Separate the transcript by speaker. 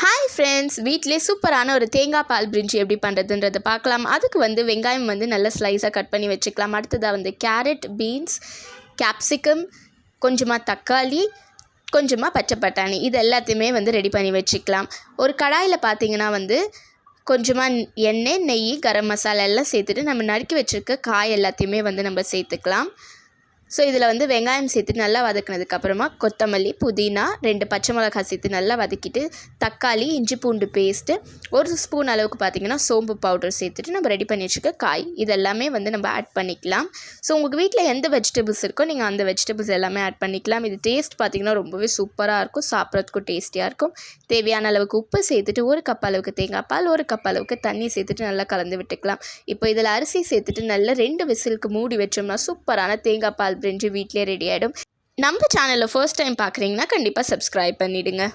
Speaker 1: Hi friends, வீட்டிலே சூப்பரான ஒரு தேங்காய் பால் பிரிஞ்சி எப்படி பண்ணுறதுன்றதை பார்க்கலாம். அதுக்கு வெங்காயம் நல்ல ஸ்லைஸாக கட் பண்ணி வச்சுக்கலாம். அடுத்ததாக கேரட், பீன்ஸ், கேப்சிகம், கொஞ்சமாக தக்காளி, கொஞ்சமாக பச்சை பட்டாணி, இது எல்லாத்தையுமே ரெடி பண்ணி வச்சுக்கலாம். ஒரு கடாயில் பார்த்திங்கன்னா கொஞ்சமாக எண்ணெய், நெய், கரம் மசாலா எல்லாம் சேர்த்துட்டு நம்ம நறுக்கி வச்சுருக்க காய் எல்லாத்தையுமே நம்ம சேர்த்துக்கலாம். ஸோ இதில் வெங்காயம் சேர்த்து நல்லா வதக்கினதுக்கப்புறமா கொத்தமல்லி, புதினா, 2 பச்சை மிளகாய் சேர்த்து நல்லா வதக்கிட்டு தக்காளி, இஞ்சி பூண்டு பேஸ்ட்டு, 1 ஸ்பூன் அளவுக்கு பார்த்திங்கன்னா சோம்பு பவுடர் சேர்த்துட்டு நம்ம ரெடி பண்ணி வச்சுக்க காய் இதெல்லாமே நம்ம ஆட் பண்ணிக்கலாம். ஸோ உங்கள் வீட்டில் எந்த வெஜிடபிள்ஸ் இருக்கோ நீங்கள் அந்த வெஜிடபிள்ஸ் எல்லாமே ஆட் பண்ணிக்கலாம். இது டேஸ்ட் பார்த்திங்கன்னா ரொம்பவே சூப்பராக இருக்கும், சாப்பிட்றதுக்கும் டேஸ்டியாக இருக்கும். தேவையான அளவுக்கு உப்பு சேர்த்துட்டு 1 கப் அளவுக்கு தேங்காய் பால், 1 கப் அளவுக்கு தண்ணி சேர்த்துட்டு நல்லா கலந்து விட்டுக்கலாம். இப்போ இதில் அரிசி சேர்த்துட்டு நல்லா 2 விசிலுக்கு மூடி வச்சோம்னா சூப்பரான தேங்காய் பால் பிரிஞ்சி வீட்டிலே ரெடி ஆகிடும். நம்ம சேனலில் ஃபர்ஸ்ட் டைம் பார்க்குறீங்கன்னா கண்டிப்பாக சப்ஸ்கிரைப் பண்ணிவிடுங்க.